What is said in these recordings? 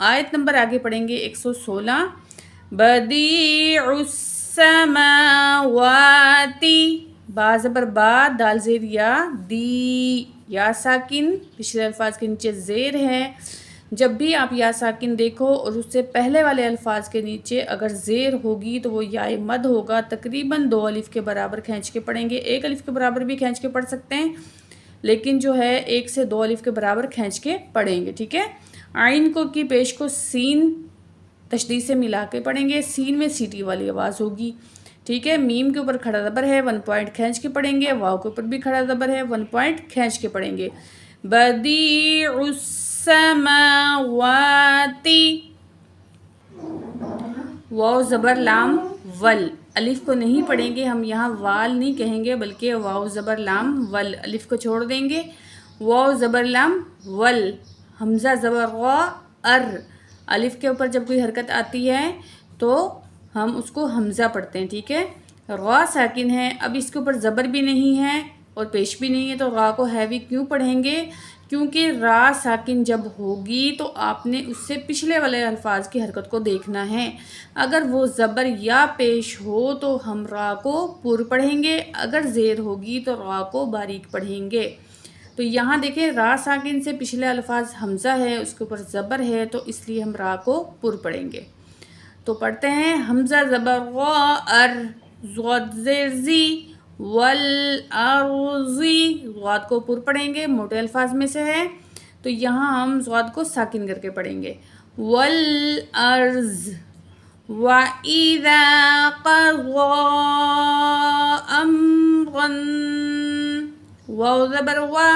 آیت نمبر آگے پڑھیں گے 116. بدیع السماواتی، با زبر با، دال زیر یا، دی یا ساکن پچھلے الفاظ کے نیچے زیر ہے. جب بھی آپ یا ساکن دیکھو اور اس سے پہلے والے الفاظ کے نیچے اگر زیر ہوگی تو وہ یا مد ہوگا. تقریباً 2 الف کے برابر کھینچ کے پڑھیں گے. 1 الف کے برابر بھی کھینچ کے پڑھ سکتے ہیں، لیکن جو ہے 1 سے 2 الف کے برابر کھینچ کے پڑھیں گے. ٹھیک ہے. عین کو کی پیش کو سین تشدید سے ملا کے پڑھیں گے. سین میں سیٹی والی آواز ہوگی. ٹھیک ہے. میم کے اوپر کھڑا زبر ہے 1 پوائنٹ کھینچ کے پڑھیں گے. واو کے اوپر بھی کھڑا زبر ہے 1 پوائنٹ کھینچ کے پڑھیں گے. بدیع السماواتی. واو زبر لام ول، الف کو نہیں پڑھیں گے ہم، یہاں وال نہیں کہیں گے بلکہ واو زبر لام ول، الف کو چھوڑ دیں گے. واو زبر لام ول، حمزہ زبر غا ار. الف کے اوپر جب کوئی حرکت آتی ہے تو ہم اس کو حمزہ پڑھتے ہیں. ٹھیک ہے. غا ساکن ہے، اب اس کے اوپر زبر بھی نہیں ہے اور پیش بھی نہیں ہے، تو غا کو ہیوی کیوں پڑھیں گے؟ کیونکہ را ساکن جب ہوگی تو آپ نے اس سے پچھلے والے الفاظ کی حرکت کو دیکھنا ہے. اگر وہ زبر یا پیش ہو تو ہم را کو پر پڑھیں گے، اگر زیر ہوگی تو را کو باریک پڑھیں گے. تو یہاں دیکھیں را ساکن سے پچھلے الفاظ حمزہ ہے، اس کے اوپر زبر ہے، تو اس لیے ہم را کو پر پڑھیں گے. تو پڑھتے ہیں حمزہ زبر غا ار، ضاد زیر زی، والارضی. ضاد کو پر پڑھیں گے، موٹے الفاظ میں سے ہے، تو یہاں ہم ضاد کو ساکن کر کے پڑھیں گے. والارض. وَإِذَا قَضَى أَمْرًا. واو زبر وا،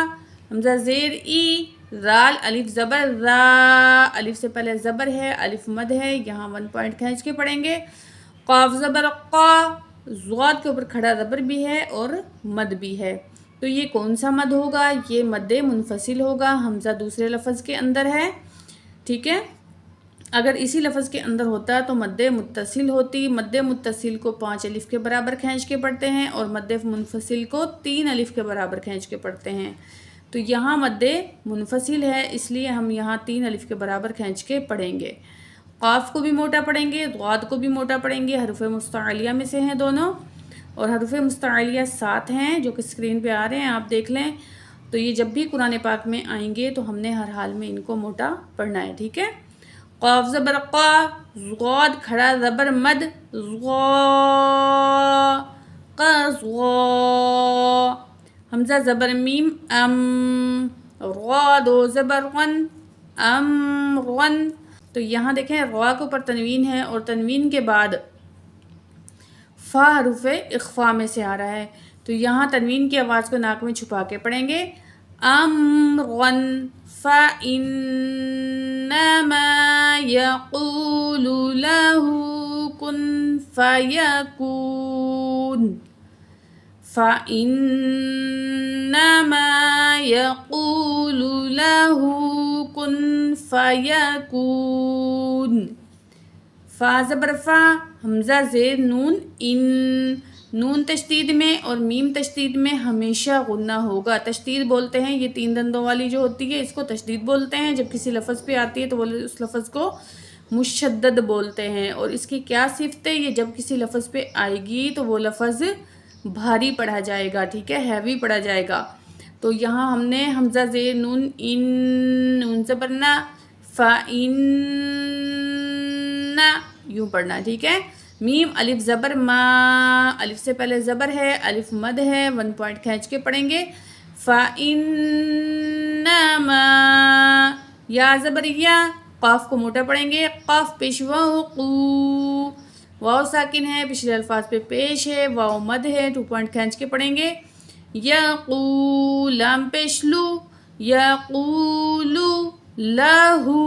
حمزہ زیر ای، رال الف زبر را، الف سے پہلے زبر ہے، الف مد ہے، یہاں 1 پوائنٹ کھینچ کے پڑھیں گے. قاف زبر قا، ضاد کے اوپر کھڑا زبر بھی ہے اور مد بھی ہے. تو یہ کون سا مد ہوگا؟ یہ مد منفصل ہوگا. حمزہ دوسرے لفظ کے اندر ہے. ٹھیک ہے. اگر اسی لفظ کے اندر ہوتا تو مد متصل ہوتی. مد متصل کو 5 الف کے برابر کھینچ کے پڑھتے ہیں اور مد منفصل کو 3 الف کے برابر کھینچ کے پڑھتے ہیں. تو یہاں مد منفصل ہے، اس لیے ہم یہاں 3 الف کے برابر کھینچ کے پڑھیں گے. قاف کو بھی موٹا پڑھیں گے، ضاد کو بھی موٹا پڑھیں گے. حروف مستعلیہ میں سے ہیں دونوں، اور حروف مستعلیہ 7 ہیں جو کہ اسکرین پہ آ رہے ہیں، آپ دیکھ لیں. تو یہ جب بھی قرآن پاک میں آئیں گے تو ہم نے ہر حال میں ان کو موٹا پڑھنا ہے. ٹھیک ہے. قاف زبر قا، ضاد کھڑا زبر مد، ضا قضا. حمزہ زبر میم ام، را دو زبر غن، ام غن. تو یہاں دیکھیں را کے اوپر تنوین ہے اور تنوین کے بعد فا حروف اخفا میں سے آ رہا ہے، تو یہاں تنوین کی آواز کو ناک میں چھپا کے پڑھیں گے. امرن فإنما يقول له كن فيكون. فإنما يقول له كن فيكون. فا زبر فا، حمزہ زیر نون ان. نون تشدید میں اور میم تشدید میں ہمیشہ غنہ ہوگا. تشدید بولتے ہیں یہ 3 دندوں والی جو ہوتی ہے، اس کو تشدید بولتے ہیں. جب کسی لفظ پہ آتی ہے تو وہ اس لفظ کو مشدد بولتے ہیں. اور اس کی کیا صفت ہے؟ یہ جب کسی لفظ پہ آئے گی تو وہ لفظ بھاری پڑھا جائے گا. ٹھیک ہے، ہیوی پڑھا جائے گا. تو یہاں ہم نے حمزہ زیر نون ان، نون زبر نا، فا ان یوں پڑھنا. ٹھیک ہے. میم الف زبر ما، الف سے پہلے زبر ہے، الف مد ہے، 1 پوائنٹ کھینچ کے پڑھیں گے. فإنما. یا زبر یا، قاف کو موٹا پڑھیں گے، قاف پیش واو قو. واو ساکن ہے، پچھلے الفاظ پہ پیش ہے، واو مد ہے، 2 پوائنٹ کھینچ کے پڑھیں گے. یقو، لام پیش لو، یقولو لہو،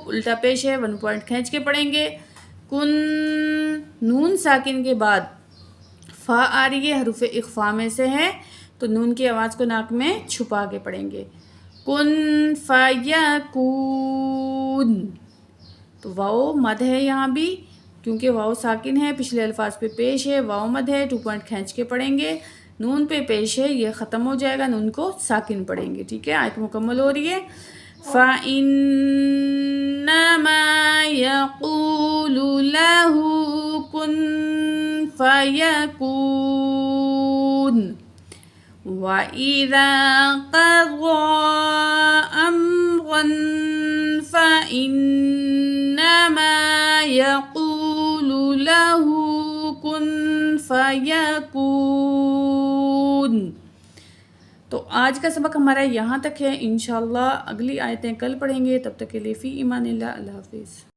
الٹا پیش ہے، 1 پوائنٹ کھینچ کے پڑھیں گے. کن، نون ساکن کے بعد فا آ رہی ہے، حروف اخفا میں سے ہے، تو نون کی آواز کو ناک میں چھپا کے پڑھیں گے. کن فیکون. تو واو مد ہے یہاں بھی، کیونکہ واو ساکن ہے، پچھلے الفاظ پہ پیش ہے، واو مد ہے، 2 پوائنٹ کھینچ کے پڑھیں گے. نون پہ پیش ہے، یہ ختم ہو جائے گا، نون کو ساکن پڑھیں گے. ٹھیک ہے. آیت مکمل ہو رہی ہے. فَإِنَّمَا فَيَكُونُ وَإِذَا قَضَى أَمْرًا فَإِنَّمَا يَقُولُ لَهُ كُن فَيَكُونُ۔ تو آج کا سبق ہمارا یہاں تک ہے، انشاءاللہ اگلی آیتیں کل پڑھیں گے، تب تک کے لیے فی امان اللہ، اللہ حافظ۔